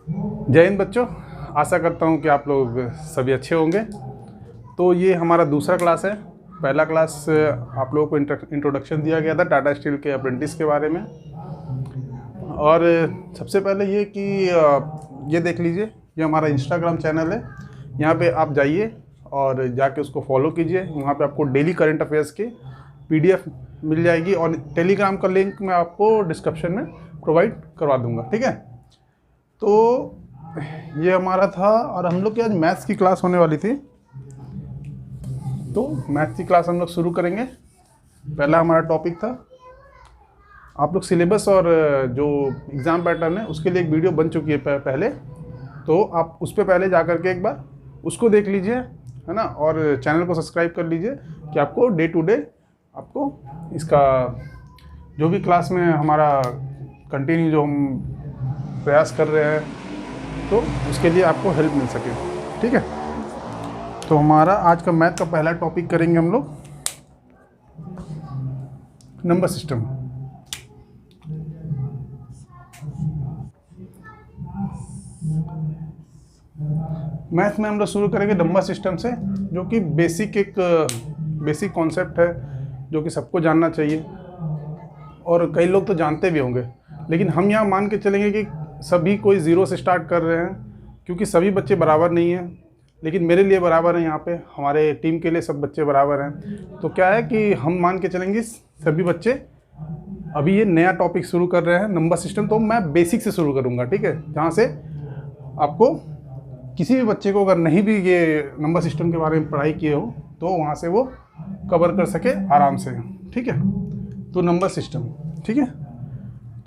जय हिंद बच्चों, आशा करता हूँ कि आप लोग सभी अच्छे होंगे। तो ये हमारा दूसरा क्लास है। पहला क्लास आप लोगों को इंट्रोडक्शन दिया गया था टाटा स्टील के अप्रेंटिस के बारे में। और सबसे पहले ये कि ये देख लीजिए, ये हमारा इंस्टाग्राम चैनल है। यहाँ पे आप जाइए और जाके उसको फॉलो कीजिए। वहाँ पे आपको डेली करंट अफेयर्स की PDF मिल जाएगी और टेलीग्राम का लिंक मैं आपको डिस्क्रिप्शन में प्रोवाइड करवा दूँगा, ठीक है। तो ये हमारा था और हम लोग की आज मैथ्स की क्लास होने वाली थी। तो मैथ्स की क्लास हम लोग शुरू करेंगे। पहला हमारा टॉपिक था, आप लोग सिलेबस और जो एग्ज़ाम पैटर्न है उसके लिए एक वीडियो बन चुकी है पहले, तो आप उस पर पहले जा कर के एक बार उसको देख लीजिए, है ना। और चैनल को सब्सक्राइब कर लीजिए कि आपको डे टू डे आपको इसका जो भी क्लास में हमारा कंटिन्यू जो हम प्रयास कर रहे हैं तो उसके लिए आपको हेल्प मिल सके, ठीक है। तो हमारा आज का मैथ का पहला टॉपिक करेंगे हम लोग नंबर सिस्टम। मैथ में हम लोग शुरू करेंगे नंबर सिस्टम से, जो कि बेसिक कॉन्सेप्ट है जो कि सबको जानना चाहिए और कई लोग तो जानते भी होंगे। लेकिन हम यहाँ मान के चलेंगे कि सभी कोई ज़ीरो से स्टार्ट कर रहे हैं, क्योंकि सभी बच्चे बराबर नहीं हैं। लेकिन मेरे लिए बराबर हैं, यहाँ पे हमारे टीम के लिए सब बच्चे बराबर हैं। तो क्या है कि हम मान के चलेंगे सभी बच्चे अभी ये नया टॉपिक शुरू कर रहे हैं नंबर सिस्टम। तो मैं बेसिक से शुरू करूँगा, ठीक है, जहाँ से आपको किसी भी बच्चे को अगर नहीं भी ये नंबर सिस्टम के बारे में पढ़ाई किए हो तो वहाँ से वो कवर कर सके आराम से, ठीक है। तो नंबर सिस्टम, ठीक है।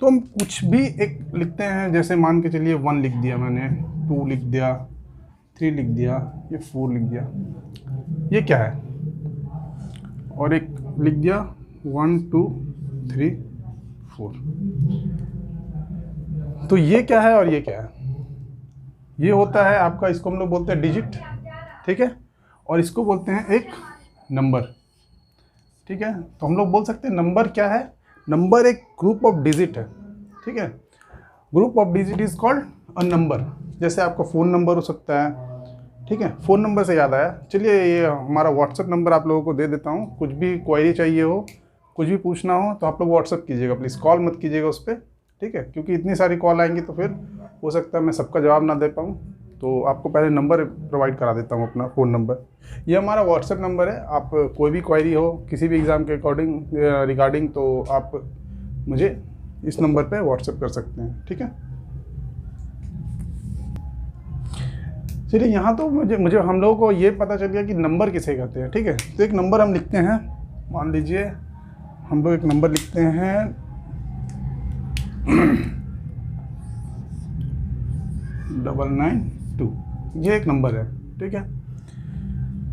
तो हम कुछ भी एक लिखते हैं, जैसे मान के चलिए 1 लिख दिया मैंने, 2 लिख दिया, 3 लिख दिया, ये 4 लिख दिया, ये क्या है। और एक लिख दिया 1 2 3 4। तो ये क्या है और ये क्या है। ये होता है आपका, इसको हम लोग बोलते हैं डिजिट, ठीक है। और इसको बोलते हैं एक नंबर, ठीक है। तो हम लोग बोल सकते हैं नंबर क्या है। नंबर एक ग्रुप ऑफ डिजिट है, ठीक है। Group of digit is called a number. जैसे आपका फ़ोन नंबर हो सकता है, ठीक है। फ़ोन नंबर से याद आया, चलिए ये हमारा व्हाट्सएप नंबर आप लोगों को दे देता हूँ। कुछ भी क्वेरी चाहिए हो, कुछ भी पूछना हो तो आप लोग व्हाट्सएप कीजिएगा, प्लीज़ कॉल मत कीजिएगा उस पर, ठीक है। क्योंकि इतनी सारी कॉल आएंगी तो फिर हो सकता है मैं सबका जवाब ना दे पाऊँ। तो आपको पहले नंबर प्रोवाइड करा देता हूँ, अपना फ़ोन नंबर। ये हमारा व्हाट्सएप नंबर है। आप कोई भी क्वेरी हो किसी भी एग्ज़ाम के रिगार्डिंग तो आप मुझे इस नंबर पे व्हाट्सएप कर सकते हैं, ठीक है। चलिए यहाँ तो मुझे हम लोगों को ये पता चल गया कि नंबर किसे कहते हैं, ठीक है। तो एक नंबर हम लिखते हैं, मान लीजिए हम लोग एक नंबर लिखते हैं 992, ये एक नंबर है, ठीक है।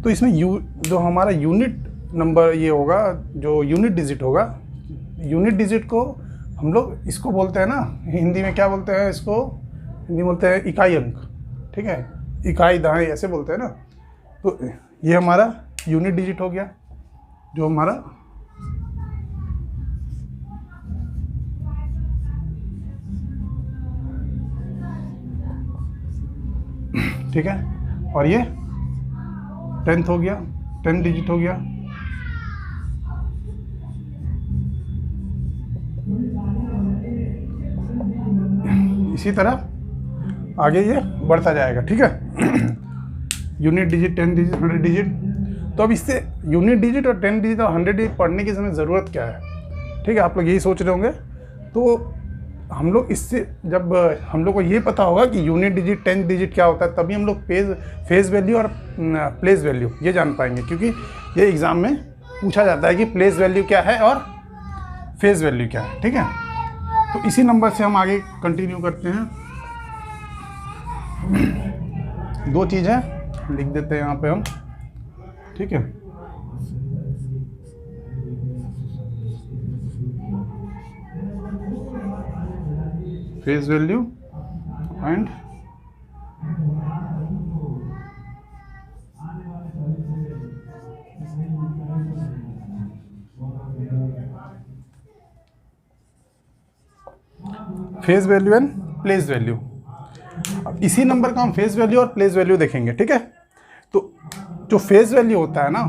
तो इसमें जो हमारा यूनिट नंबर ये होगा, जो यूनिट डिजिट होगा, यूनिट डिजिट को हम लोग इसको बोलते हैं ना, हिंदी में क्या बोलते हैं इसको, हिंदी में बोलते हैं इकाई अंक, ठीक है। इकाई दहाई ऐसे बोलते हैं ना। तो ये हमारा यूनिट डिजिट हो गया, जो हमारा ठीक है। और ये 10th हो गया, 10 डिजिट हो गया। इसी तरह आगे ये बढ़ता जाएगा, ठीक है। Unit digit, 10 digit, 100 digit. तो अब इससे यूनिट डिजिट और 10 डिजिट और 100 डिजिट पढ़ने की समय ज़रूरत क्या है, ठीक है। आप लोग यही सोच रहे होंगे। तो हम लोग इससे जब हम लोग को ये पता होगा कि यूनिट डिजिट 10 डिजिट क्या होता है, तभी हम लोग फेस वैल्यू और प्लेस वैल्यू ये जान पाएंगे। क्योंकि ये एग्ज़ाम में पूछा जाता है कि प्लेस वैल्यू क्या है और फेस वैल्यू क्या है, ठीक है। तो इसी नंबर से हम आगे कंटिन्यू करते हैं। 2 चीज़ें लिख देते हैं यहाँ पे हम, ठीक है। Face value and face value and place value. अब इसी नंबर का हम फेस वैल्यू और प्लेस वैल्यू देखेंगे, ठीक है। तो जो फेस वैल्यू होता है ना,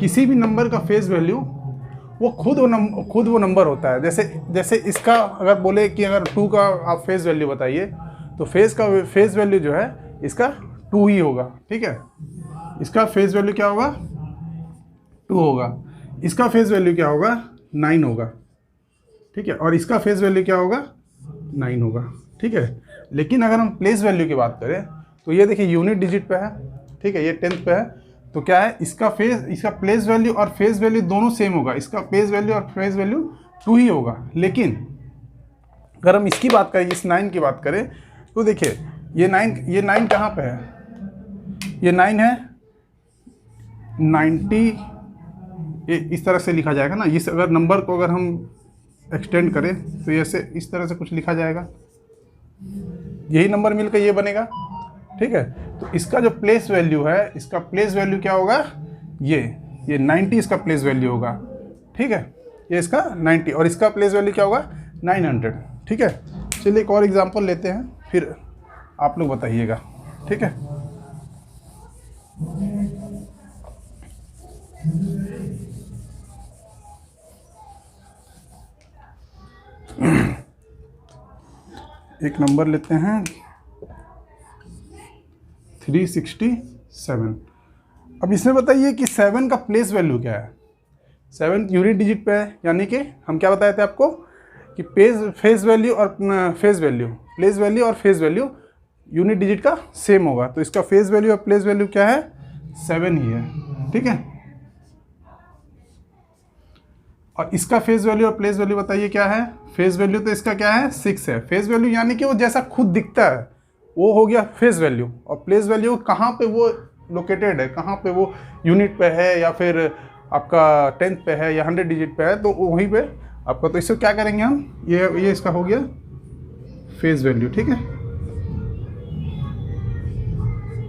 किसी भी नंबर का फेस वैल्यू वो खुद वो नंबर होता है। जैसे इसका अगर बोले कि अगर 2 का आप फेस वैल्यू बताइए, तो फेस वैल्यू जो है इसका 2 ही होगा, ठीक है। इसका फेस वैल्यू क्या होगा, 2 होगा। इसका फेस वैल्यू क्या होगा, 9 होगा, ठीक है। और इसका फेस वैल्यू क्या होगा, 9 होगा, ठीक है। लेकिन अगर हम प्लेस वैल्यू की बात करें तो ये देखिए यूनिट डिजिट पे है, ठीक है, ये 10th पे है, तो क्या है इसका प्लेस वैल्यू और फेस वैल्यू दोनों सेम होगा। इसका प्लेस वैल्यू और फेस वैल्यू 2 ही होगा। लेकिन अगर हम इसकी बात करें, इस 9 की बात करें, तो देखिए ये 9 कहाँ पे है, ये 9 है 90, ये इस तरह से लिखा जाएगा ना। इस अगर नंबर को अगर हम एक्सटेंड करें तो ऐसे इस तरह से कुछ लिखा जाएगा, यही नंबर मिलकर ये बनेगा, ठीक है। तो इसका जो प्लेस वैल्यू है, इसका प्लेस वैल्यू क्या होगा, ये 90 इसका प्लेस वैल्यू होगा, ठीक है। ये इसका 90 और इसका प्लेस वैल्यू क्या होगा, 900, ठीक है। चलिए एक और एग्जांपल लेते हैं, फिर आप लोग बताइएगा, ठीक है। एक नंबर लेते हैं 367। अब इसमें बताइए कि 7 का प्लेस वैल्यू क्या है। 7 यूनिट डिजिट पे है, यानी कि हम क्या बताए थे आपको कि फेस वैल्यू और प्लेस वैल्यू और फेस वैल्यू यूनिट डिजिट का सेम होगा। तो इसका फेस वैल्यू और प्लेस वैल्यू क्या है, 7 ही है, ठीक है। और इसका फेस वैल्यू और प्लेस वैल्यू बताइए क्या है। फेस वैल्यू तो इसका क्या है, 6 है। फेस वैल्यू यानी कि वो जैसा खुद दिखता है वो हो गया फेस वैल्यू, और प्लेस वैल्यू कहाँ पे वो लोकेटेड है, कहाँ पे वो यूनिट पे है या फिर आपका 10th पे है या 100 डिजिट पे है, तो वहीं पे आपका। तो इससे क्या करेंगे हम, ये इसका हो गया फेस वैल्यू, ठीक है।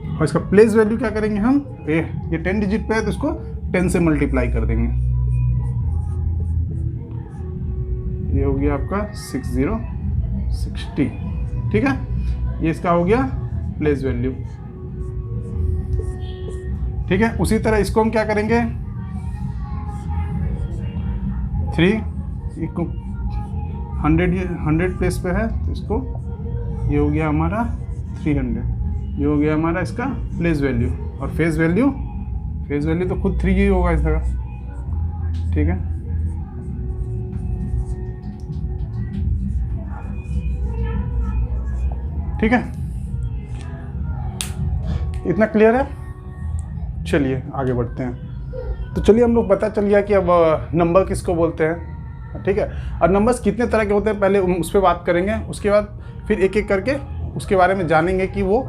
और इसका प्लेस वैल्यू क्या करेंगे हम, ये 10 डिजिट पे है तो इसको 10 से मल्टीप्लाई कर देंगे, ये हो गया आपका 6060, ठीक है। ये इसका हो गया प्लेस वैल्यू, ठीक है। उसी तरह इसको हम क्या करेंगे, 100 प्लेस पे है तो इसको, ये हो गया हमारा 300, ये हो गया हमारा इसका प्लेस वैल्यू। और फेस वैल्यू तो खुद 3 ही होगा इसका, ठीक है। ठीक है, इतना क्लियर है। चलिए आगे बढ़ते हैं। तो चलिए हम लोग पता चल गया कि अब नंबर किसको बोलते हैं, ठीक है। और नंबर्स कितने तरह के होते हैं पहले उस पर बात करेंगे, उसके बाद फिर एक एक करके उसके बारे में जानेंगे कि वो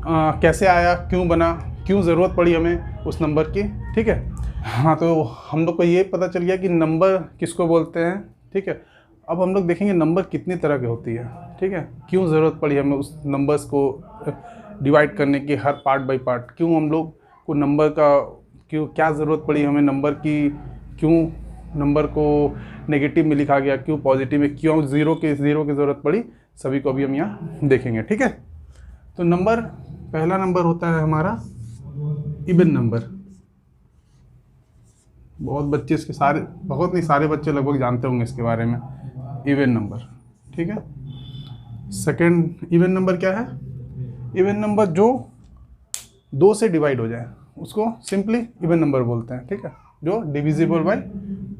कैसे आया, क्यों बना, क्यों ज़रूरत पड़ी हमें उस नंबर की, ठीक है। हाँ, तो हम लोग को ये पता चल गया कि नंबर किसको बोलते हैं, ठीक है। अब हम लोग देखेंगे नंबर कितनी तरह की होती है, ठीक है। क्यों ज़रूरत पड़ी हमें उस नंबर्स को डिवाइड करने की, हर पार्ट बाय पार्ट, क्यों हम लोग को नंबर का क्या ज़रूरत पड़ी हमें नंबर की, क्यों नंबर को नेगेटिव में लिखा गया, क्यों पॉजिटिव में, क्यों ज़ीरो की ज़रूरत पड़ी, सभी को अभी हम यहाँ देखेंगे, ठीक है। तो पहला नंबर होता है हमारा इवन नंबर। बहुत नहीं सारे बच्चे लगभग जानते होंगे इसके बारे में, इवन नंबर, ठीक है। सेकंड इवन नंबर क्या है, इवन नंबर जो 2 से डिवाइड हो जाए उसको सिंपली इवन नंबर बोलते हैं, ठीक है। जो डिविजिबल बाय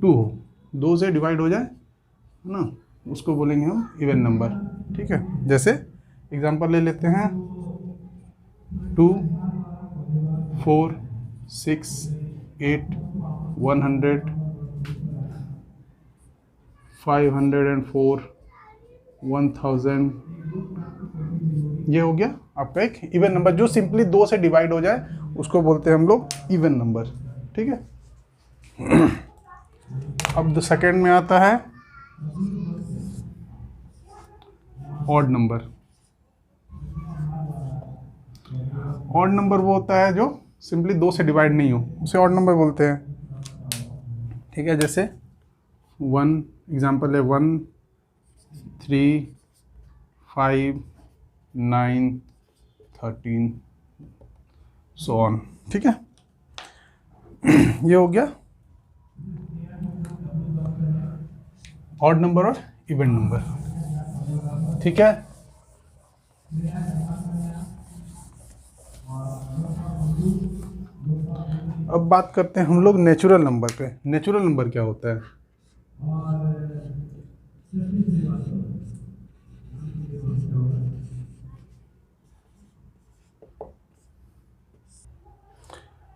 2 हो, 2 से डिवाइड हो जाए ना, उसको बोलेंगे हम इवन नंबर, ठीक है। जैसे एग्जांपल ले लेते हैं 2, 4, 6, 8, 100, 504, 1000। ये हो गया आपका एक इवन नंबर जो सिंपली 2 से डिवाइड हो जाए, उसको बोलते हैं हम लोग इवन नंबर, ठीक है। अब सेकंड में आता है ऑड नंबर। ऑड नंबर वो होता है जो सिंपली 2 से डिवाइड नहीं हो, उसे ऑड नंबर बोलते हैं, ठीक है। जैसे 1 एग्जांपल है 1, 3, 5, 9, 13 सो ऑन। ठीक है, ये हो गया ऑड नंबर और इवेंट नंबर। ठीक है, अब बात करते हैं हम लोग नेचुरल नंबर पे। नेचुरल नंबर क्या होता है?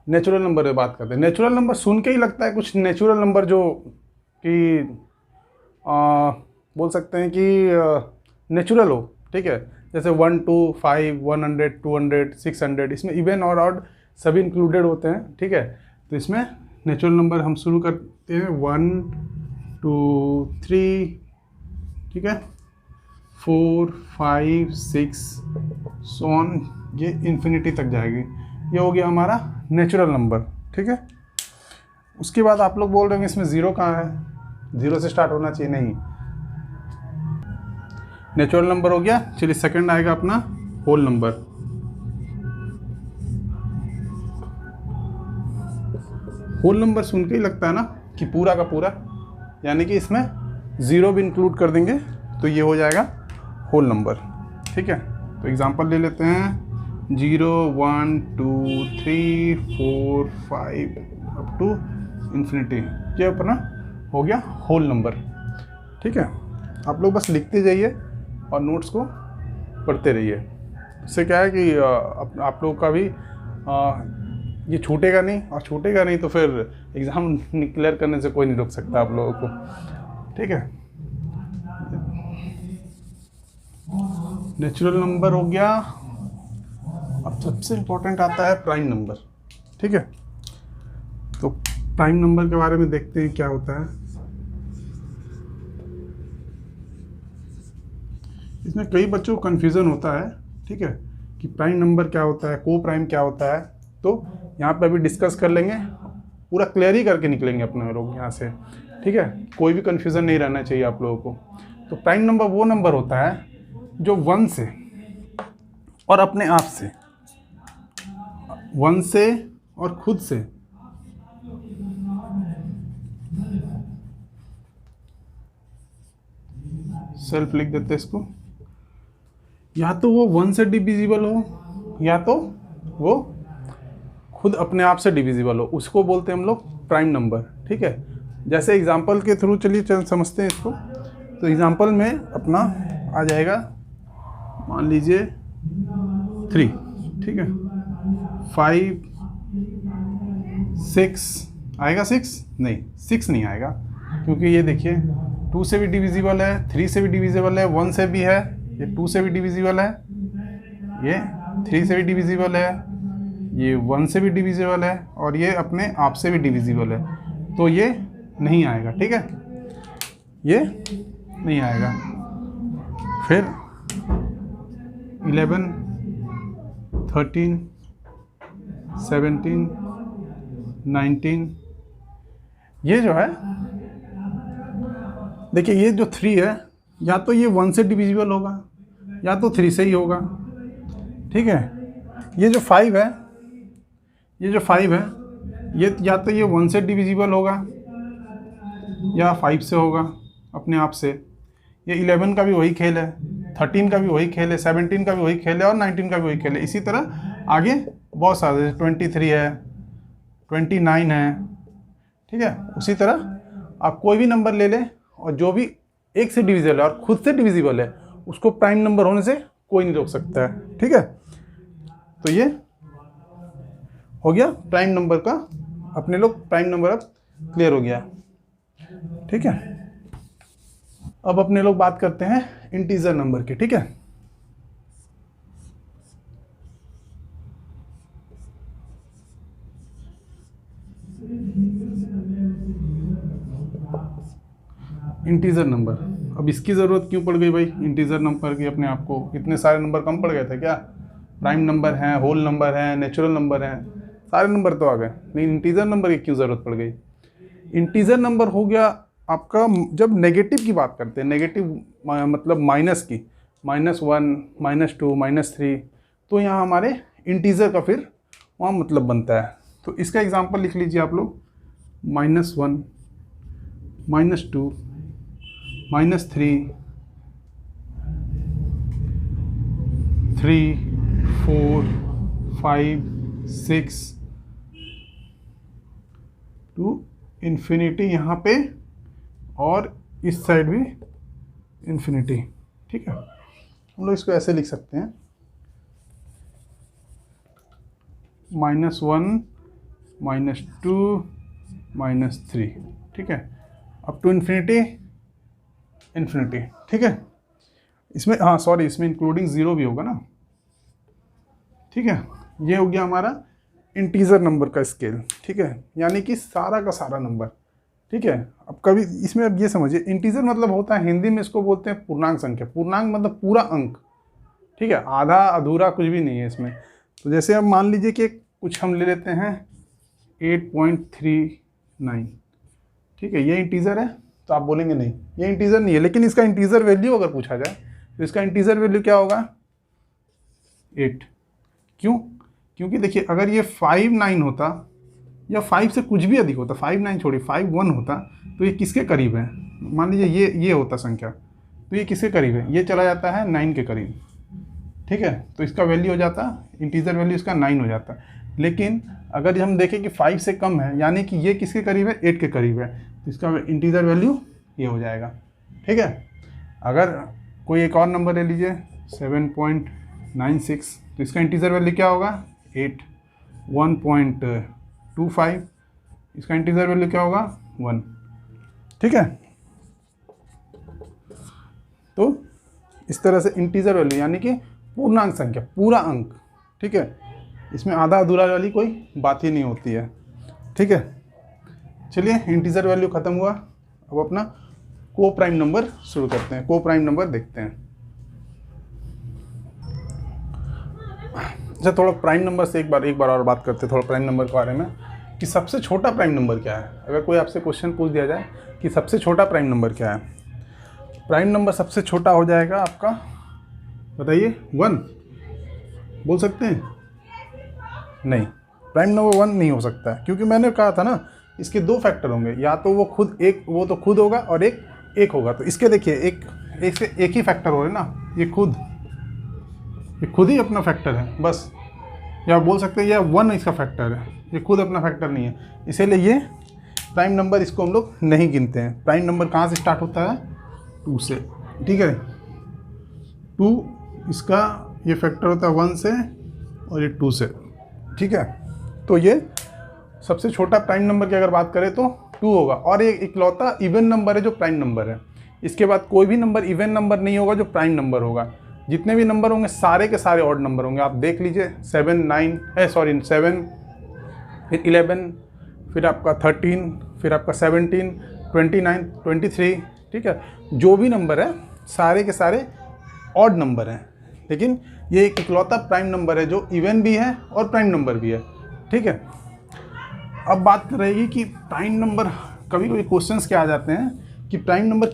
नेचुरल नंबर पे बात करते हैं। नेचुरल नंबर सुन के ही लगता है कुछ नेचुरल नंबर जो कि बोल सकते हैं कि नेचुरल हो। ठीक है, जैसे 1, 2, 5, 100, 200, 600, इसमें इवन और ऑड सभी इंक्लूडेड होते हैं। ठीक है, तो इसमें नेचुरल नंबर हम शुरू करते हैं 1, 2, 3, ठीक है, 4, 5, 6 सो ऑन, ये इन्फिनिटी तक जाएगी। ये हो गया हमारा नेचुरल नंबर। ठीक है, उसके बाद आप लोग बोल रहे हैं इसमें ज़ीरो कहाँ है, ज़ीरो से स्टार्ट होना चाहिए। नहीं, नेचुरल नंबर हो गया। चलिए सेकंड आएगा अपना होल नंबर। होल नंबर सुन के ही लगता है ना कि पूरा का पूरा, यानी कि इसमें ज़ीरो भी इंक्लूड कर देंगे तो ये हो जाएगा होल नंबर। ठीक है, तो एग्जांपल ले लेते हैं 0, 1, 2, 3, 4, 5 अप टू इन्फिनिटी। ये अपना हो गया होल नंबर। ठीक है, आप लोग बस लिखते जाइए और नोट्स को पढ़ते रहिए। इससे क्या है कि आप लोग का भी ये छूटेगा नहीं, और छूटेगा नहीं तो फिर एग्ज़ाम क्लियर करने से कोई नहीं रोक सकता आप लोगों को। ठीक है, नेचुरल नंबर हो गया। अब सबसे इम्पोर्टेंट आता है प्राइम नंबर। ठीक है, तो प्राइम नंबर के बारे में देखते हैं क्या होता है। इसमें कई बच्चों को कन्फ्यूज़न होता है। ठीक है, कि प्राइम नंबर क्या होता है, को प्राइम क्या होता है, तो यहाँ पे अभी डिस्कस कर लेंगे, पूरा क्लियर ही करके निकलेंगे अपने लोग यहाँ से। ठीक है, कोई भी कन्फ्यूज़न नहीं रहना चाहिए आप लोगों को। तो प्राइम नंबर वो नंबर होता है जो 1 से और अपने आप से, 1 से और खुद से सेल्फ लिख देते हैं इसको, या तो वो 1 से डिविजिबल हो या तो वो खुद अपने आप से डिविजिबल हो, उसको बोलते हैं हम लोग प्राइम नंबर। ठीक है, जैसे एग्जांपल के थ्रू चलिए समझते हैं इसको। तो एग्जांपल में अपना आ जाएगा, मान लीजिए 3, ठीक है, 5, 6 आएगा। 6 नहीं, 6 नहीं आएगा, क्योंकि ये देखिए 2 से भी डिविजिबल है, 3 से भी डिविजिबल है, 1 से भी है, ये 2 से भी डिविजिबल है, ये 3 से भी डिविजिबल है, ये 1 से भी डिविजिबल है, और ये अपने आप से भी डिविजिबल है, तो ये नहीं आएगा। ठीक है, ये नहीं आएगा। फिर 11, 13, 17, 19, ये जो है देखिए, ये जो 3 है, या तो ये 1 से डिविजिबल होगा या तो 3 से ही होगा। ठीक है, ये जो 5 है, ये जो 5 है, ये या तो ये 1 से डिविजिबल होगा या 5 से होगा अपने आप से। ये 11 का भी वही खेल है, 13 का भी वही खेल है, 17 का भी वही खेल है, और 19 का भी वही खेल है। इसी तरह आगे बहुत सारे, 23 है, 29 है। ठीक है, उसी तरह आप कोई भी नंबर ले लें और जो भी 1 से डिविजिबल है और खुद से डिविजिबल है, उसको प्राइम नंबर होने से कोई नहीं रोक सकता है। ठीक है, तो ये हो गया प्राइम नंबर का, अपने लोग प्राइम नंबर अब क्लियर हो गया। ठीक है, अब अपने लोग बात करते हैं इंटीजर नंबर की। ठीक है, इंटीजर नंबर, अब इसकी ज़रूरत क्यों पड़ गई भाई इंटीजर नंबर की? अपने आप को इतने सारे नंबर कम पड़ गए थे क्या? प्राइम नंबर हैं, होल नंबर हैं, नेचुरल नंबर हैं, सारे नंबर तो आ गए, लेकिन इंटीजर नंबर की क्यों ज़रूरत पड़ गई? इंटीजर नंबर हो गया आपका, जब नेगेटिव की बात करते हैं, नेगेटिव मतलब माइनस की, -1, -2, -3, तो यहाँ हमारे इंटीजर का फिर वहाँ मतलब बनता है। तो इसका एग्जांपल लिख लीजिए आप लोग, -1, -2, -3, 3, 4, 5, 6 टू इन्फिनिटी यहाँ पे, और इस साइड भी इन्फिनिटी। ठीक है, हम लोग इसको ऐसे लिख सकते हैं, -1, -2, -3। ठीक है, अप टू इन्फिनिटी, इन्फिनिटी। ठीक है, इसमें हाँ सॉरी, इसमें इंक्लूडिंग 0 भी होगा ना। ठीक है, ये हो गया हमारा इंटीजर नंबर का स्केल। ठीक है, यानी कि सारा का सारा नंबर। ठीक है, अब कभी इसमें अब ये समझिए, इंटीजर मतलब होता है, हिंदी में इसको बोलते हैं पूर्णांक संख्या। पूर्णांक मतलब पूरा अंक। ठीक है, आधा अधूरा कुछ भी नहीं है इसमें। तो जैसे अब मान लीजिए कि कुछ हम ले लेते हैं 8.39। ठीक है, ये इंटीजर है, तो आप बोलेंगे नहीं ये इंटीजर नहीं है, लेकिन इसका इंटीजर वैल्यू अगर पूछा जाए तो इसका इंटीजर वैल्यू क्या होगा, 8। क्यों? क्योंकि देखिए, अगर ये 59 होता या 5 से कुछ भी अधिक होता, 59 छोड़िए 51 होता, तो ये किसके करीब है? मान लीजिए ये होता संख्या, तो ये किसके करीब है? ये चला जाता है 9 के करीब। ठीक है, तो इसका वैल्यू हो जाता, इंटीजर वैल्यू इसका 9 हो जाता। लेकिन अगर हम देखें कि 5 से कम है, यानी कि ये किसके करीब है, 8 के करीब है, तो इसका इंटीजर वैल्यू ये हो जाएगा। ठीक है, अगर कोई एक और नंबर ले लीजिए 7.96, तो इसका इंटीजर वैल्यू क्या होगा, 8। 1.25, इसका इंटीजर वैल्यू क्या होगा, 1। ठीक है, तो इस तरह से इंटीजर वैल्यू यानी कि पूर्णांक संख्या, पूरा अंक। ठीक है, इसमें आधा अधूरा वाली कोई बात ही नहीं होती है। ठीक है, चलिए इंटीजर वैल्यू ख़त्म हुआ, अब अपना को प्राइम नंबर शुरू करते हैं। को प्राइम नंबर देखते हैं। अच्छा, थोड़ा प्राइम नंबर से एक बार और बात करते हैं, थोड़ा प्राइम नंबर के बारे में, कि सबसे छोटा प्राइम नंबर क्या है। अगर कोई आपसे क्वेश्चन पूछ दिया जाए कि सबसे छोटा प्राइम नंबर क्या है, प्राइम नंबर सबसे छोटा हो जाएगा आपका, बताइए, 1 बोल सकते हैं? नहीं, प्राइम नंबर 1 नहीं हो सकता है, क्योंकि मैंने कहा था ना, इसके 2 फैक्टर होंगे, या तो वो खुद एक, वो तो खुद होगा, और एक होगा। तो इसके देखिए, एक से एक ही फैक्टर हो रहे ना, ये खुद ही अपना फैक्टर है बस, या बोल सकते हैं या 1 इसका फैक्टर है, ये खुद अपना फैक्टर नहीं है, इसीलिए ये प्राइम नंबर, इसको हम लोग नहीं गिनते हैं। प्राइम नंबर कहाँ से स्टार्ट होता है, 2 से। ठीक है, 2 इसका ये फैक्टर होता है 1 से, और ये 2 से। ठीक है, तो ये सबसे छोटा प्राइम नंबर की अगर बात करें तो 2 होगा, और ये इकलौता इवन नंबर है जो प्राइम नंबर है। इसके बाद कोई भी नंबर इवन नंबर नहीं होगा जो प्राइम नंबर होगा। जितने भी नंबर होंगे सारे के सारे ऑड नंबर होंगे। आप देख लीजिए, 7, फिर 11, फिर आपका 13, फिर आपका 17, 29, 23। ठीक है, जो भी नंबर है सारे के सारे ऑड नंबर हैं, लेकिन ये एक इकलौता प्राइम नंबर है जो इवन भी है और प्राइम नंबर भी है। ठीक है, अब बात रहेगी कि प्राइम नंबर, कभी कभी क्वेश्चंस क्या आ जाते हैं कि प्राइम नंबर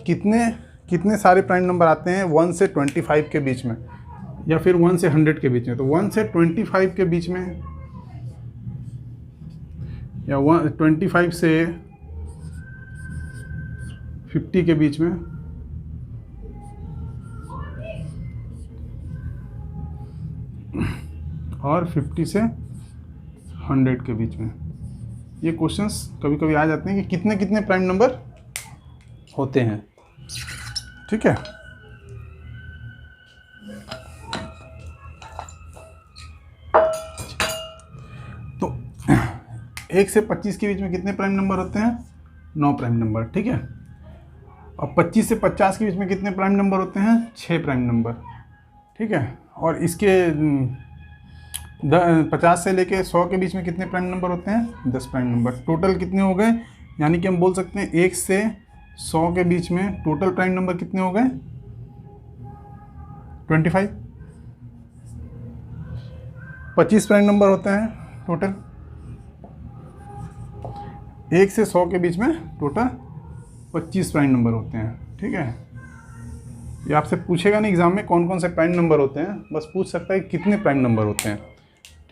कितने सारे प्राइम नंबर आते हैं 1 से 25 के बीच में, या फिर 1 से 100 के बीच में। तो 1 से 25 के बीच में, या 25 से 50 के बीच में, और 50 से 100 के बीच में। ये क्वेश्चंस कभी कभी आ जाते हैं कि कितने कितने प्राइम नंबर होते हैं। ठीक है, तो 1 से 25 के बीच में कितने प्राइम नंबर होते हैं, 9 प्राइम नंबर। ठीक है, और 25 से 50 के बीच में कितने प्राइम नंबर होते हैं, 6 प्राइम नंबर। ठीक है, और इसके 50 से लेके 100 के बीच में कितने प्राइम नंबर होते हैं, 10 प्राइम नंबर। टोटल कितने हो गए, यानी कि हम बोल सकते हैं 1 से 100 के बीच में टोटल प्राइम नंबर कितने हो गए, 25। 25 प्राइम नंबर होते हैं टोटल। 1 से 100 के बीच में टोटल 25 प्राइम नंबर होते हैं। ठीक है, ये आपसे पूछेगा नहीं एग्जाम में कौन कौन से प्राइम नंबर होते हैं, बस पूछ सकता है कितने प्राइम नंबर होते हैं।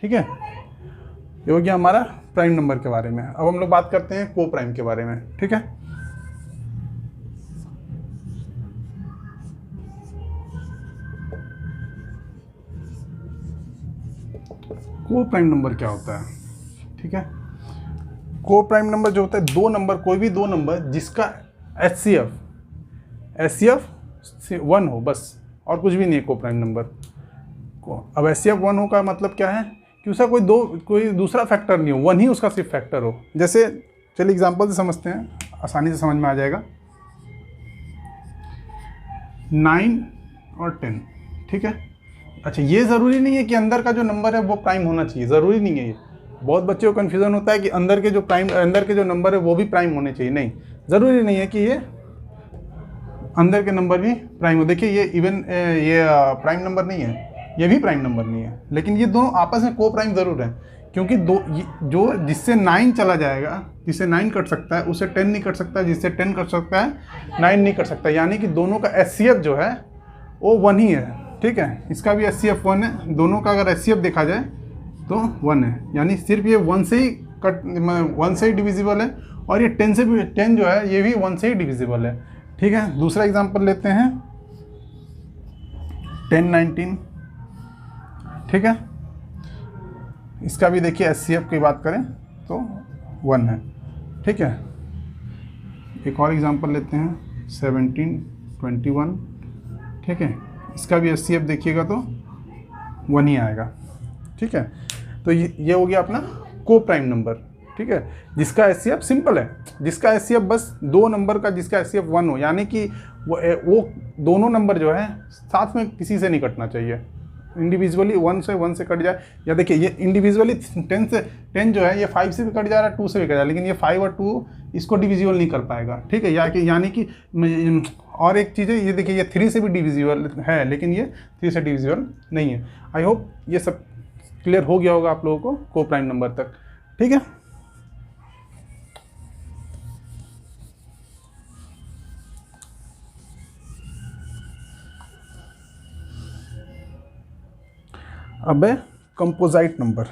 ठीक है, ये हो गया हमारा प्राइम नंबर के बारे में। अब हम लोग बात करते हैं को प्राइम के बारे में। ठीक है, को प्राइम नंबर क्या होता है? ठीक है, को प्राइम नंबर जो होता है दो नंबर, कोई भी दो नंबर जिसका HCF 1 हो, बस और कुछ भी नहीं है को प्राइम नंबर को। अब HCF 1 हो का मतलब क्या है कि उसका कोई दूसरा फैक्टर नहीं हो, 1 ही उसका सिर्फ फैक्टर हो। जैसे चलिए एग्जांपल से समझते हैं, आसानी से समझ में आ जाएगा। 9 और 10। ठीक है, अच्छा ये ज़रूरी नहीं है कि अंदर का जो नंबर है वो प्राइम होना चाहिए, ज़रूरी नहीं है। ये बहुत बच्चों को कन्फ्यूज़न होता है कि अंदर के जो नंबर है वो भी प्राइम होने चाहिए। नहीं, ज़रूरी नहीं है कि ये अंदर के नंबर भी प्राइम हो। देखिए ये प्राइम नंबर नहीं है, ये भी प्राइम नंबर नहीं है, लेकिन ये दोनों आपस में को प्राइम ज़रूर है, क्योंकि जो जिससे 9 चला जाएगा, जिससे 9 कट सकता है उससे 10 नहीं कट सकता, जिससे 10 कट सकता है 9 नहीं कट सकता। यानी कि दोनों का HCF जो है वो 1 ही है। ठीक है, इसका भी HCF 1 है, दोनों का अगर HCF देखा जाए तो 1 है, यानी सिर्फ ये 1 से ही डिविजिबल है, और ये 10 से भी, 10 जो है ये भी 1 से ही डिविजिबल है। ठीक है, दूसरा एग्जांपल लेते हैं 10 19। ठीक है, इसका भी देखिए HCF की बात करें तो 1 है। ठीक है, एक और एग्जांपल लेते हैं 17 21। ठीक है, इसका भी HCF देखिएगा तो 1 ही आएगा। ठीक है, तो ये हो गया अपना को प्राइम नंबर। ठीक है, जिसका HCF सिंपल है, जिसका HCF बस दो नंबर का जिसका HCF 1 हो, यानी कि वो दोनों नंबर जो है साथ में किसी से नहीं कटना चाहिए। इंडिविजुअली 1 से कट जाए, या देखिए ये इंडिविजुअली 10 जो है ये 5 से भी कट जा रहा है, 2 से भी कट जा रहा है, लेकिन ये 5 और 2 इसको डिविजिबल नहीं कर पाएगा। ठीक है, यानी कि और एक चीज़ है, ये देखिए ये 3 से भी डिविजिबल है, लेकिन ये 3 से डिविजिबल नहीं है। आई होप ये सब क्लियर हो गया होगा आप लोगों को प्राइम नंबर तक। ठीक है, अब है कंपोजिट नंबर।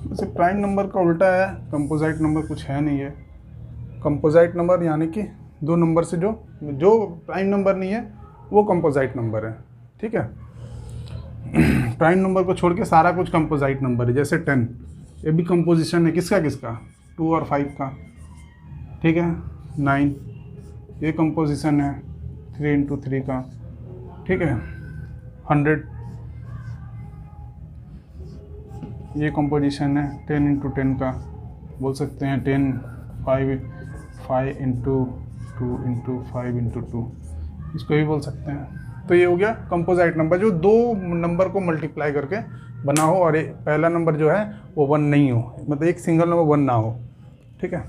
वैसे प्राइम नंबर का उल्टा है, कंपोजिट नंबर कुछ है नहीं है। कंपोजिट नंबर यानी कि दो नंबर से जो प्राइम नंबर नहीं है वो कंपोजिट नंबर है। ठीक है, प्राइम नंबर को छोड़ के सारा कुछ कंपोजिट नंबर है। जैसे 10, ये भी कंपोजिशन है, किसका 2 और 5 का। ठीक है, 9 ये कंपोजिशन है 3 इंटू 3 का। ठीक है, 100 ये कंपोजिशन है 10 इंटू 10 का, बोल सकते हैं 10 5 इंटू 2 इंटू 5 इंटू 2, इसको भी बोल सकते हैं। तो ये हो गया कंपोजिट नंबर, जो दो नंबर को मल्टीप्लाई करके बना हो, और पहला नंबर जो है वो 1 नहीं हो, मतलब एक सिंगल नंबर 1 ना हो। ठीक है,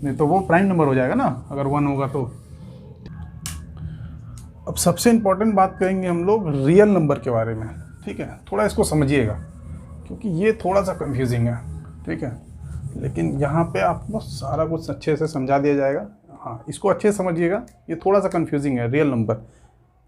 नहीं तो वो प्राइम नंबर हो जाएगा ना अगर 1 होगा तो। अब सबसे इम्पोर्टेंट बात करेंगे हम लोग रियल नंबर के बारे में। ठीक है, थोड़ा इसको समझिएगा क्योंकि ये थोड़ा सा कंफ्यूजिंग है। ठीक है, लेकिन यहाँ पे आपको सारा कुछ अच्छे से समझा दिया जाएगा। हाँ, इसको अच्छे से समझिएगा, ये थोड़ा सा कंफ्यूजिंग है। रियल नंबर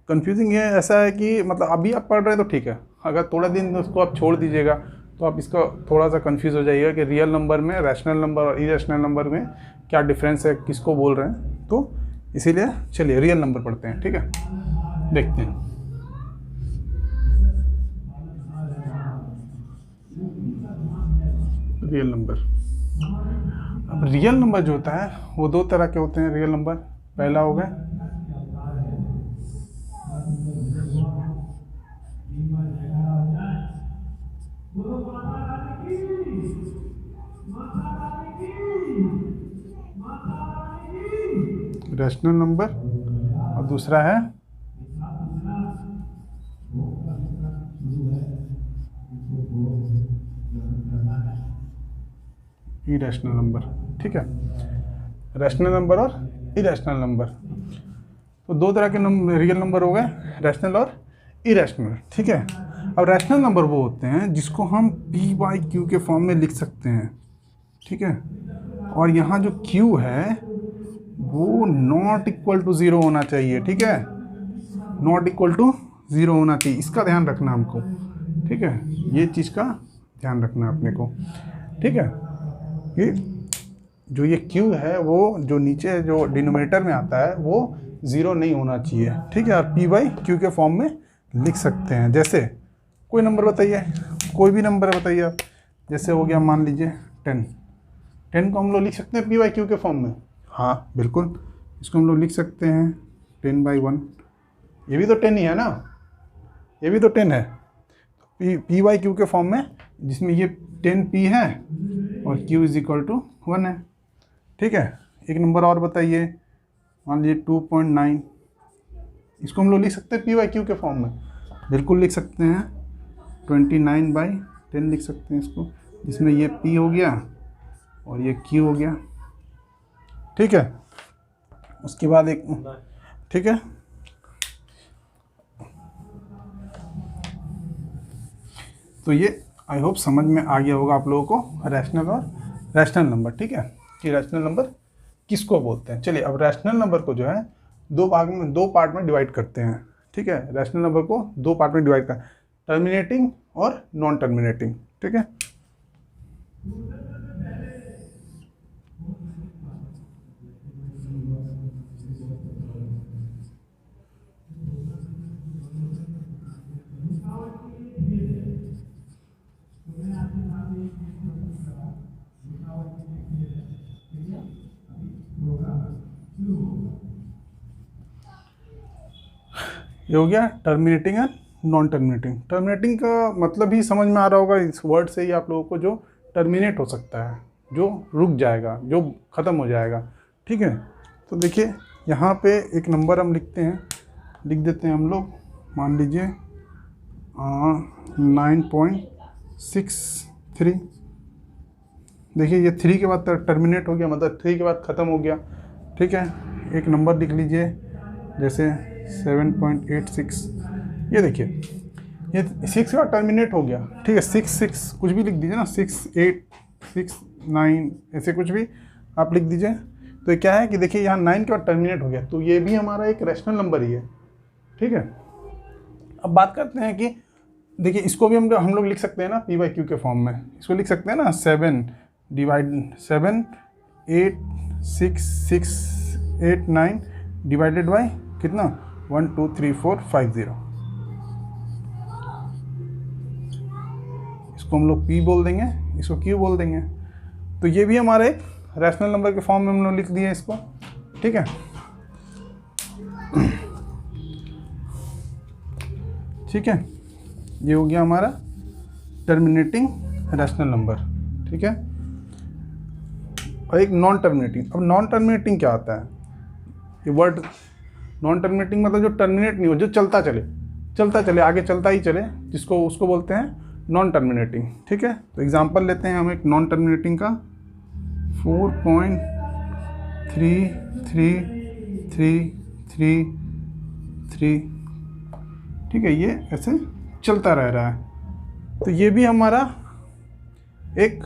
कंफ्यूजिंग है, ऐसा है कि मतलब अभी आप पढ़ रहे हैं तो ठीक है, अगर थोड़ा दिन उसको आप छोड़ दीजिएगा तो आप इसका थोड़ा सा कंफ्यूज हो जाइएगा कि रियल नंबर में रैशनल नंबर और इरेशनल नंबर में क्या डिफरेंस है, किसको बोल रहे हैं। तो इसीलिए चलिए रियल नंबर पढ़ते हैं। ठीक है, देखते हैं। रियल नंबर, अब रियल नंबर जो होता है वो दो तरह के होते हैं। रियल नंबर पहला हो गया रैशनल नंबर, और दूसरा है इरेशनल नंबर। ठीक है, रैशनल नंबर और इरेशनल नंबर, तो दो तरह के रियल नंबर हो गए, रैशनल और इरेशनल, ठीक है। अब रैशनल नंबर वो होते हैं जिसको हम पी बाई क्यू के फॉर्म में लिख सकते हैं, ठीक है। और यहाँ जो क्यू है वो नॉट इक्वल टू 0 होना चाहिए, ठीक है, नॉट इक्वल टू 0 होना चाहिए, इसका ध्यान रखना हमको, ठीक है, ये चीज़ का ध्यान रखना अपने को, ठीक है। ये जो ये क्यू है वो जो नीचे जो डिनोमिनेटर में आता है वो 0 नहीं होना चाहिए, ठीक है। और पी बाई क्यू के फॉर्म में लिख सकते हैं। जैसे कोई नंबर बताइए, कोई भी नंबर बताइए आप, जैसे हो गया मान लीजिए 10 को हम लोग लिख सकते हैं पी बाई क्यू के फॉर्म में, हाँ बिल्कुल, इसको हम लोग लिख सकते हैं 10/1, ये भी तो 10 ही है ना, ये भी तो 10 है, पी बाई क्यू के फॉर्म में, जिसमें ये 10p है और q इज इक्वल टू 1 है, ठीक है। एक नंबर और बताइए, मान लीजिए 2.9, इसको हम लोग लिख सकते हैं पी बाई क्यू के फॉर्म में, बिल्कुल लिख सकते हैं, 29/10 लिख सकते हैं इसको, जिसमें ये p हो गया और ये q हो गया, ठीक है। उसके बाद एक, ठीक है, तो ये आई होप समझ में आ गया होगा आप लोगों को रैशनल और रैशनल नंबर, ठीक है, कि रैशनल नंबर किसको बोलते हैं। चलिए अब रैशनल नंबर को जो है दो पार्ट में डिवाइड करते हैं, ठीक है। रैशनल नंबर को 2 पार्ट में डिवाइड कर, टर्मिनेटिंग और नॉन टर्मिनेटिंग, ठीक है। ये हो गया terminating and non terminating. Terminating का मतलब ही समझ में आ रहा होगा इस वर्ड से ही आप लोगों को, जो टर्मिनेट हो सकता है, जो रुक जाएगा, जो ख़त्म हो जाएगा, ठीक है। तो देखिए यहाँ पे एक नंबर हम लिख देते हैं हम लोग, मान लीजिए 9.63। देखिए ये 3 के बाद टर्मिनेट हो गया, मतलब 3 के बाद ख़त्म हो गया, ठीक है। एक नंबर लिख लीजिए जैसे 7.86, ये देखिए ये 6 के बाद टर्मिनेट हो गया, ठीक है। 6 कुछ भी लिख दीजिए ना, 6, 8, 6, 9 ऐसे कुछ भी आप लिख दीजिए। तो ये क्या है कि देखिए यहाँ 9 के बाद टर्मिनेट हो गया, तो ये भी हमारा एक रैशनल नंबर ही है, ठीक है। अब बात करते हैं कि देखिए इसको भी हम लोग लिख सकते हैं ना पी बाई क्यू के फॉर्म में, इसको लिख सकते हैं ना 7 8 6 6 8 9 डिवाइडेड बाई कितना 1 2 3 4 5 0, इसको हम लोग p बोल देंगे, इसको q बोल देंगे। तो ये भी हमारे एक रैशनल नंबर के फॉर्म में हम लोग लिख दिए इसको, ठीक है। ठीक है, ये हो गया हमारा टर्मिनेटिंग रैशनल नंबर, ठीक है। और एक नॉन टर्मिनेटिंग। अब नॉन टर्मिनेटिंग क्या होता है, ये वर्ड नॉन टर्मिनेटिंग मतलब जो टर्मिनेट नहीं हो, जो चलता चले आगे चलता ही चले, जिसको उसको बोलते हैं नॉन टर्मिनेटिंग, ठीक है। तो एग्जांपल लेते हैं हम एक नॉन टर्मिनेटिंग का, 4.333333, ठीक है, ये ऐसे चलता रह रहा है। तो ये भी हमारा एक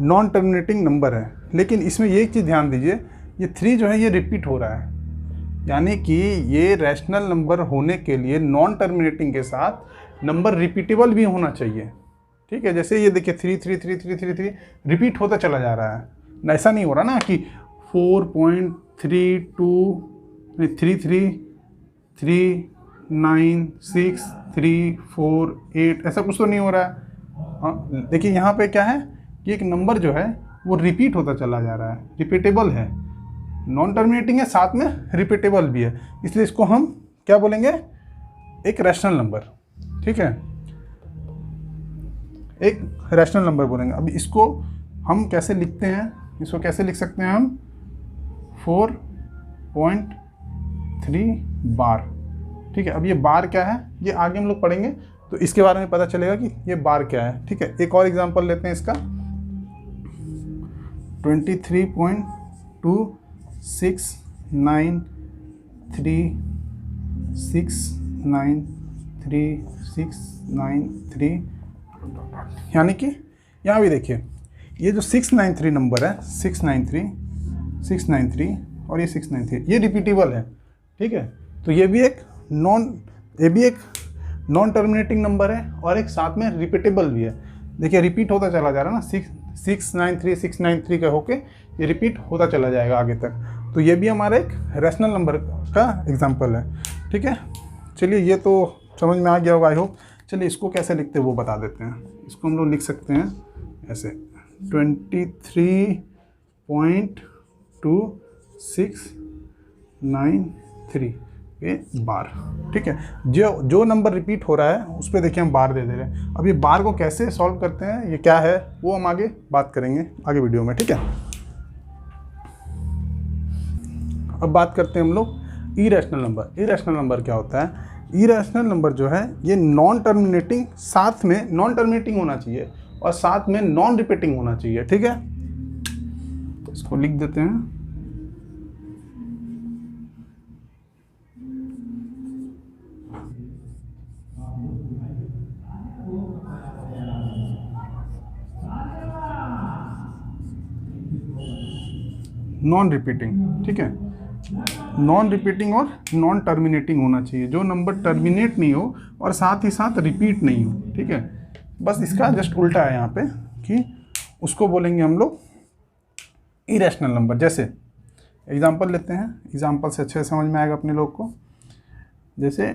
नॉन टर्मिनेटिंग नंबर है, लेकिन इसमें ये एक चीज़ ध्यान दीजिए, ये 3 जो है ये रिपीट हो रहा है, यानी कि ये रैशनल नंबर होने के लिए नॉन टर्मिनेटिंग के साथ नंबर रिपीटेबल भी होना चाहिए, ठीक है। जैसे ये देखिए 3 3 3 3 3 3 रिपीट होता चला जा रहा है, ऐसा नहीं हो रहा ना कि 4.32 3 3 3 9 6 3 4 8 ऐसा कुछ तो नहीं हो रहा है। हाँ देखिए यहाँ पे क्या है कि एक नंबर जो है वो रिपीट होता चला जा रहा है, रिपीटेबल है, नॉन टर्मिनेटिंग है साथ में रिपीटेबल भी है, इसलिए इसको हम क्या बोलेंगे, एक रैशनल नंबर, ठीक है, एक रैशनल नंबर बोलेंगे। अब इसको हम कैसे लिखते हैं, इसको कैसे लिख सकते हैं हम, 4.3 बार, ठीक है। अब ये बार क्या है ये आगे हम लोग पढ़ेंगे तो इसके बारे में पता चलेगा कि ये बार क्या है, ठीक है। एक और एग्जांपल लेते हैं इसका, 23.26936933 693 यानी कि यहाँ भी देखिए ये जो 693 नंबर है 693 और ये 693 ये रिपीटेबल है, ठीक है। तो ये भी एक नॉन टर्मिनेटिंग नंबर है और एक साथ में रिपीटेबल भी है। देखिए रिपीट होता चला जा रहा है ना, 693 का होके ये रिपीट होता चला जाएगा आगे तक। तो ये भी हमारा एक रैशनल नंबर का एग्जांपल है, ठीक है। चलिए ये तो समझ में आ गया होगा आई होप। चलिए इसको कैसे लिखते हैं वो बता देते हैं। इसको हम लोग लिख सकते हैं ऐसे 23.2693 पे बार, ठीक है। जो नंबर रिपीट हो रहा है उस पर देखिए हम बार दे दे रहे हैं। अब ये बार को कैसे सॉल्व करते हैं, ये क्या है, वो हम आगे बात करेंगे आगे वीडियो में, ठीक है। अब बात करते हैं हम लोग इरेशनल नंबर। इरेशनल नंबर क्या होता है? इरेशनल नंबर जो है ये नॉन टर्मिनेटिंग, साथ में नॉन टर्मिनेटिंग होना चाहिए और साथ में नॉन रिपीटिंग होना चाहिए, ठीक है। तो इसको लिख देते हैं। नॉन रिपीटिंग, ठीक है। नॉन रिपीटिंग और नॉन टर्मिनेटिंग होना चाहिए, जो नंबर टर्मिनेट नहीं हो और साथ ही साथ रिपीट नहीं हो, ठीक है। बस इसका जस्ट उल्टा है यहाँ पे कि उसको बोलेंगे हम लोग इरेशनल नंबर। जैसे एग्जांपल लेते हैं, एग्जांपल से अच्छे से समझ में आएगा अपने लोग को। जैसे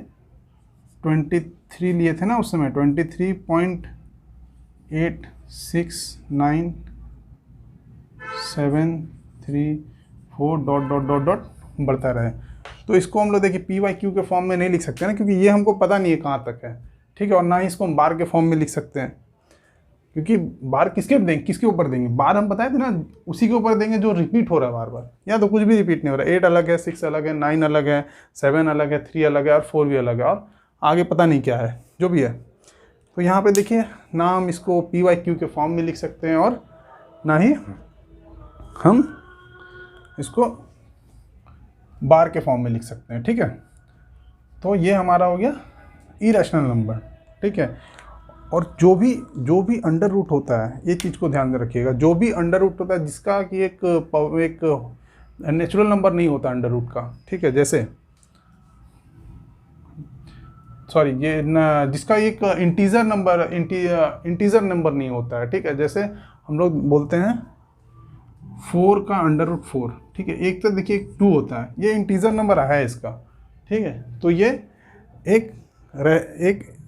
23 लिए थे ना उस समय, 23.86973.4 ... बढ़ता रहे। तो इसको हम लोग देखिए PYQ के फॉर्म में नहीं लिख सकते ना, क्योंकि ये हमको पता नहीं है कहाँ तक है, ठीक है। और ना ही इसको हम बार के फॉर्म में लिख सकते हैं, क्योंकि बार किसके ऊपर देंगे? बार हम बताए थे ना, उसी के ऊपर देंगे जो रिपीट हो रहा है बार बार। या तो कुछ भी रिपीट नहीं हो रहा है। 8 अलग है, 6 अलग है, 9 अलग है, 7 अलग है, 3 अलग है और 4 भी अलग है, और आगे पता नहीं क्या है, जो भी है। तो यहाँ पे देखिए ना हम इसको PYQ के फॉर्म में लिख सकते हैं और ना ही हम इसको बार के फॉर्म में लिख सकते हैं, ठीक है। तो ये हमारा हो गया इरेशनल नंबर, ठीक है। और जो भी अंडर रूट होता है, ये चीज़ को ध्यान में रखिएगा, जो भी अंडर रूट होता है जिसका कि एक नेचुरल नंबर नहीं होता अंडर रूट का, ठीक है। जैसे सॉरी ये न, जिसका एक इंटीजर नंबर नहीं होता है, ठीक है। जैसे हम लोग बोलते हैं 4 का अंडर रूट 4, ठीक है। एक तो देखिए 2 होता है, ये इंटीजर नंबर है इसका, ठीक है। तो ये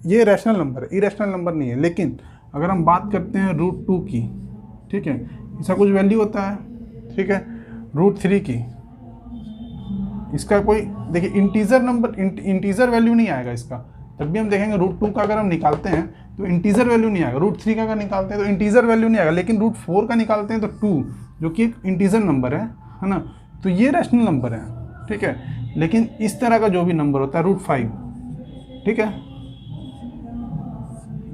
ये रैशनल नंबर है, इरेशनल नंबर नहीं है। लेकिन अगर हम बात करते हैं √2 की, ठीक है, इसका कुछ वैल्यू होता है, ठीक है। √3 की, इसका कोई देखिए इंटीजर वैल्यू नहीं आएगा इसका। जब भी हम देखेंगे √2 का अगर हम निकालते हैं तो इंटीजर वैल्यू नहीं आएगा। √3 का अगर निकालते हैं तो इंटीजर वैल्यू नहीं आएगा, लेकिन √4 का निकालते हैं तो 2, जो कि एक इंटीजर नंबर है ना। तो ये रैशनल नंबर है, ठीक है। लेकिन इस तरह का जो भी नंबर होता है √5, ठीक है,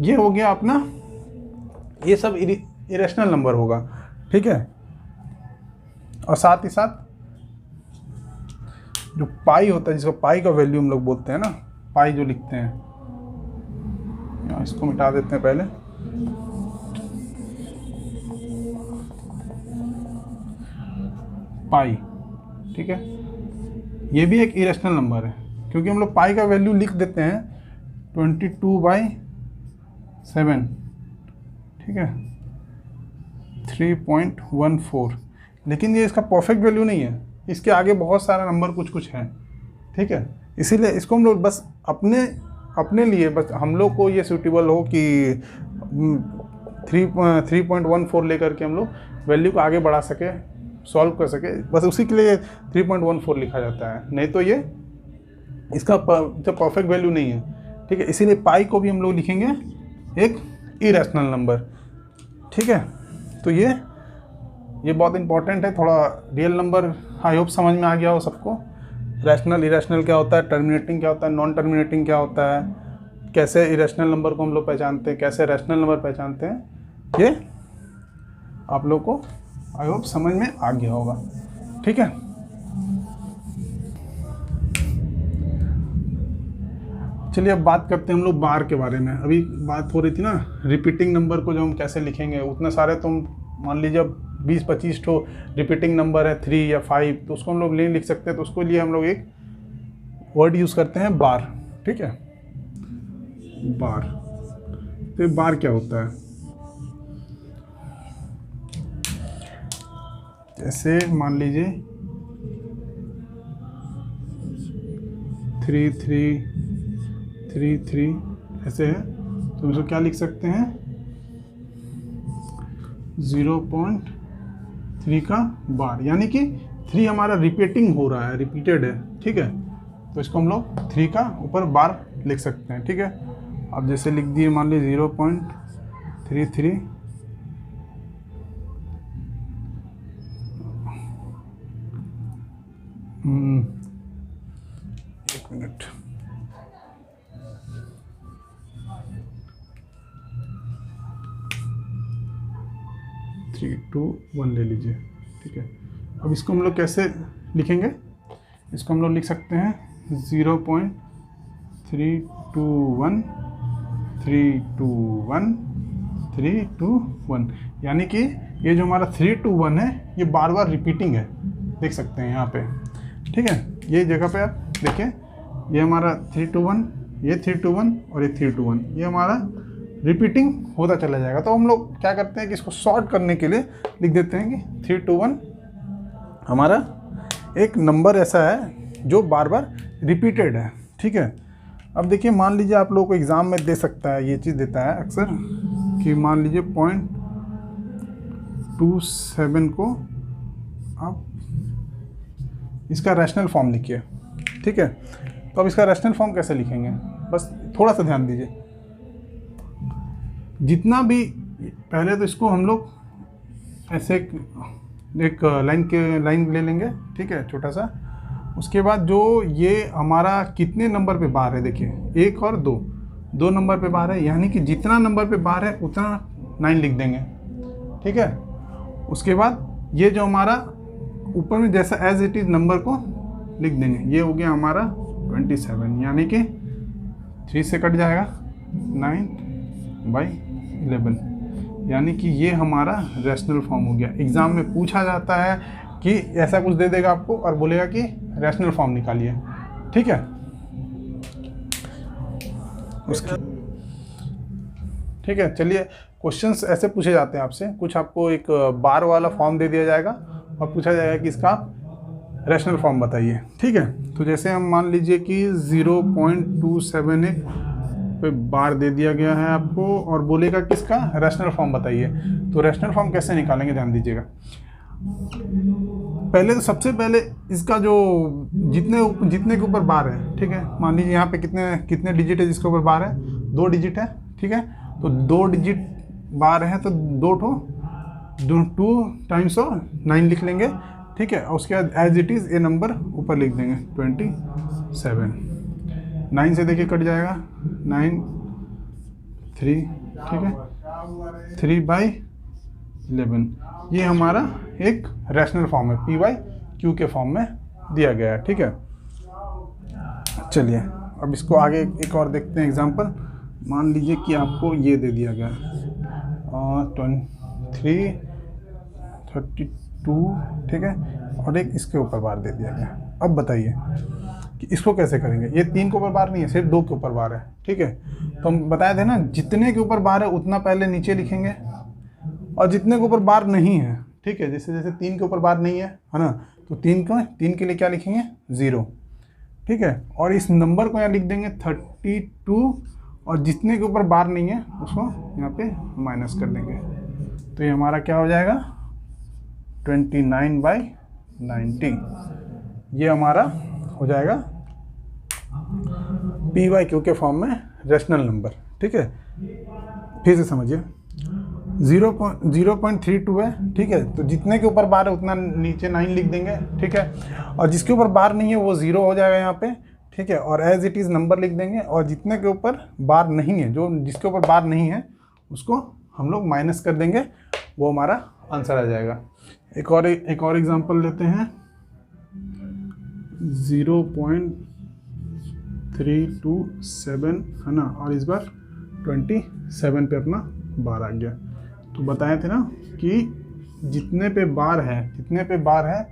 ये हो गया अपना, ये सब इरेशनल नंबर होगा, ठीक है। और साथ ही साथ जो पाई होता है, जिसको पाई का वैल्यू हम लोग बोलते हैं ना, पाई जो लिखते हैं, इसको मिटा देते हैं पहले। पाई, ठीक है, ये भी एक इरेशनल नंबर है, क्योंकि हम लोग पाई का वैल्यू लिख देते हैं 22/7, ठीक है, 3.14। लेकिन ये इसका परफेक्ट वैल्यू नहीं है, इसके आगे बहुत सारा नंबर कुछ है, ठीक है। इसीलिए इसको हम लोग बस अपने लिए, बस हम लोग को ये सूटेबल हो कि 3.14 लेकर के हम लोग वैल्यू को आगे बढ़ा सके, सॉल्व कर सके, बस उसी के लिए 3.14 लिखा जाता है। नहीं तो ये इसका परफेक्ट वैल्यू नहीं है, ठीक है। इसीलिए पाई को भी हम लोग लिखेंगे एक इरेशनल नंबर, ठीक है। तो ये बहुत इंपॉर्टेंट है। थोड़ा रियल नंबर आई होप समझ में आ गया हो सबको। रैशनल इरेशनल क्या होता है, टर्मिनेटिंग क्या होता है, नॉन टर्मिनेटिंग क्या होता है, कैसे इरेशनल नंबर को हम लोग पहचानते हैं, कैसे रैशनल नंबर पहचानते हैं, ये आप लोग को आई होप समझ में आ गया होगा, ठीक है। चलिए अब बात करते हैं हम लोग बार के बारे में। अभी बात हो रही थी ना रिपीटिंग नंबर को जो हम कैसे लिखेंगे, उतने सारे तो मान लीजिए अब 20-25 ठो रिपीटिंग नंबर है 3 या 5, तो उसको हम लोग नहीं लिख सकते, तो उसके लिए हम लोग एक वर्ड यूज़ करते हैं बार। ठीक है, बार। तो ये बार क्या होता है, जैसे मान लीजिए 3 3 3 3 ऐसे है, तो इसको क्या लिख सकते हैं 0.3 का बार, यानी कि 3 हमारा रिपीटिंग हो रहा है, रिपीटेड है। ठीक है, तो इसको हम लोग 3 का ऊपर बार लिख सकते हैं। ठीक है, अब जैसे लिख दिए मान लीजिए 0.33, एक मिनट, थ्री टू वन ले लीजिए। ठीक है, अब इसको हम लोग कैसे लिखेंगे, इसको हम लोग लिख सकते हैं 0.321 321 321, यानी कि ये जो हमारा 321 है ये बार बार रिपीटिंग है, देख सकते हैं यहाँ पे। ठीक है, ये जगह पे आप देखिए, ये हमारा 321, ये 321 और ये 321, ये हमारा रिपीटिंग होता चला जाएगा। तो हम लोग क्या करते हैं कि इसको शॉर्ट करने के लिए लिख देते हैं कि 321 हमारा एक नंबर ऐसा है जो बार बार रिपीटेड है। ठीक है, अब देखिए मान लीजिए आप लोगों को एग्ज़ाम में दे सकता है, ये चीज़ देता है अक्सर कि मान लीजिए 0.27 को आप इसका रैशनल फॉर्म लिखिए। ठीक है, तो अब इसका रैशनल फॉर्म कैसे लिखेंगे, बस थोड़ा सा ध्यान दीजिए। जितना भी पहले तो इसको हम लोग ऐसे एक लाइन ले लेंगे। ठीक है, छोटा सा। उसके बाद जो ये हमारा कितने नंबर पे बार है, देखिए 1 और 2 नंबर पे बार है, यानी कि जितना नंबर पे बार है उतना 9 लिख देंगे। ठीक है, उसके बाद ये जो हमारा ऊपर में जैसा एज इट इज़ नंबर को लिख देंगे, ये हो गया हमारा 27, यानी कि 3 से कट जाएगा 9/11, यानी कि ये हमारा रैशनल फॉर्म हो गया। एग्ज़ाम में पूछा जाता है कि ऐसा कुछ दे देगा आपको और बोलेगा कि रैशनल फॉर्म निकालिए। ठीक है, उसकी ठीक है। चलिए, क्वेश्चंस ऐसे पूछे जाते हैं आपसे, कुछ आपको एक बार वाला फॉर्म दे दिया जाएगा और पूछा जाएगा कि इसका रैशनल फॉर्म बताइए। ठीक है, तो जैसे हम मान लीजिए कि 0.278 पे बार दे दिया गया है आपको और बोलेगा कि इसका रैशनल फॉर्म बताइए। तो रैशनल फॉर्म कैसे निकालेंगे, ध्यान दीजिएगा। पहले तो सबसे पहले इसका जो जितने के ऊपर बार है, ठीक है, मान लीजिए यहाँ पे कितने डिजिट है जिसके ऊपर बार है, 2 डिजिट है। ठीक है, तो 2 डिजिट बार है तो 2 टाइम्स और 9 लिख लेंगे। ठीक है, और उसके बाद एज इट इज़ ये नंबर ऊपर लिख देंगे 27। 9 से देखिए कट जाएगा 9 3, ठीक है, 3/11। ये हमारा एक रैशनल फॉर्म है, P/Q के फॉर्म में दिया गया है। ठीक है, चलिए अब इसको आगे एक और देखते हैं एग्जांपल। मान लीजिए कि आपको ये दे दिया गया 23 32, ठीक है, और एक इसके ऊपर बार दे दिया गया। अब बताइए कि इसको कैसे करेंगे। ये 3 के ऊपर बार नहीं है, सिर्फ 2 के ऊपर बार है। ठीक है, तो हम बताए थे ना, जितने के ऊपर बार है उतना पहले नीचे लिखेंगे और जितने के ऊपर बार नहीं है, ठीक है, जैसे 3 के ऊपर बार नहीं है ना, तो 3 के लिए क्या लिखेंगे 0। ठीक है, और इस नंबर को यहाँ लिख देंगे 32 और जितने के ऊपर बार नहीं है उसको यहाँ पे माइनस कर देंगे। तो ये हमारा क्या हो जाएगा 29/90। ये हमारा हो जाएगा P/Q के फॉर्म में रैशनल नंबर। ठीक है, फिर से समझिए, 0.32 है। ठीक है, तो जितने के ऊपर बार है उतना नीचे 9 लिख देंगे। ठीक है, और जिसके ऊपर बार नहीं है वो 0 हो जाएगा यहाँ पे। ठीक है, और एज इट इज़ नंबर लिख देंगे, और जितने के ऊपर बार नहीं है, जिसके ऊपर बार नहीं है उसको हम लोग माइनस कर देंगे, वो हमारा आंसर आ जाएगा। एक और एग्जांपल लेते हैं, 327 है ना, और इस बार 27 पे अपना बार आ गया। तो बताए थे ना कि जितने पे बार है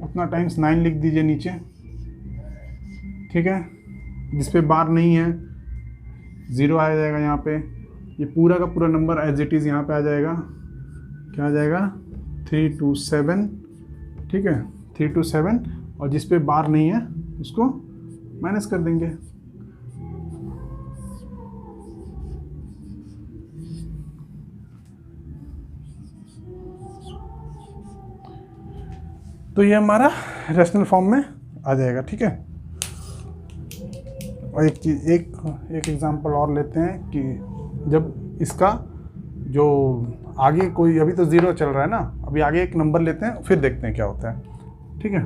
उतना टाइम्स 9 लिख दीजिए नीचे, ठीक है। जिस पे बार नहीं है 0 आ जाएगा यहाँ पे, ये पूरा का पूरा नंबर एज इट इज़ यहाँ पे आ जाएगा। क्या आ जाएगा? 327, ठीक है, 327, और जिस पे बार नहीं है उसको माइनस कर देंगे। तो ये हमारा रेशनल फॉर्म में आ जाएगा, ठीक है। और एक चीज़, एक एग्जांपल और लेते हैं कि जब इसका जो आगे कोई, अभी तो 0 चल रहा है ना, अभी आगे एक नंबर लेते हैं फिर देखते हैं क्या होता है, ठीक है।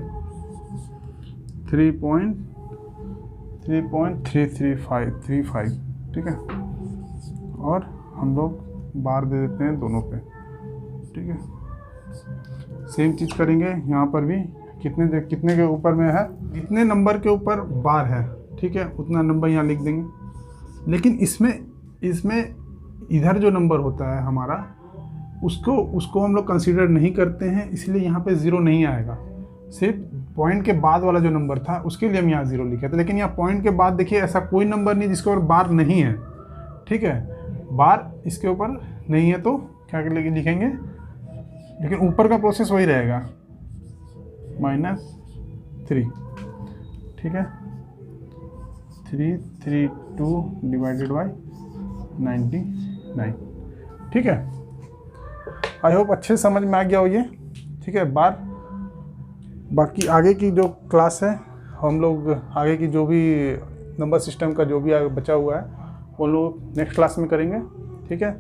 3.335, ठीक है, और हम लोग बार दे देते हैं दोनों पे, ठीक है। सेम चीज़ करेंगे यहाँ पर भी, कितने के ऊपर में है, जितने नंबर के ऊपर बार है, ठीक है, उतना नंबर यहाँ लिख देंगे। लेकिन इसमें इधर जो नंबर होता है हमारा, उसको हम लोग कंसीडर नहीं करते हैं, इसलिए यहाँ पे 0 नहीं आएगा। सिर्फ पॉइंट के बाद वाला जो नंबर था उसके लिए हम यहाँ 0 लिखे थे। लेकिन यहाँ पॉइंट के बाद देखिए ऐसा कोई नंबर नहीं जिसके ऊपर बार नहीं है, ठीक है, बार इसके ऊपर नहीं है, तो क्या लिखेंगे, लेकिन ऊपर का प्रोसेस वही रहेगा, -3, ठीक है, 332 डिवाइडेड बाई 99, ठीक है। आई होप अच्छे समझ में आ गया हो ये, ठीक है। बाकी आगे की जो क्लास है, हम लोग आगे की जो भी नंबर सिस्टम का जो भी आगे बचा हुआ है वो लोग नेक्स्ट क्लास में करेंगे, ठीक है।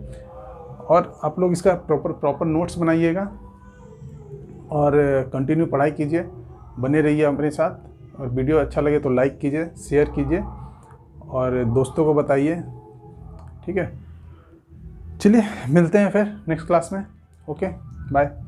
और आप लोग इसका प्रॉपर नोट्स बनाइएगा और कंटिन्यू पढ़ाई कीजिए, बने रहिए हमारे साथ। और वीडियो अच्छा लगे तो लाइक कीजिए, शेयर कीजिए और दोस्तों को बताइए, ठीक है। चलिए मिलते हैं फिर नेक्स्ट क्लास में, ओके, बाय।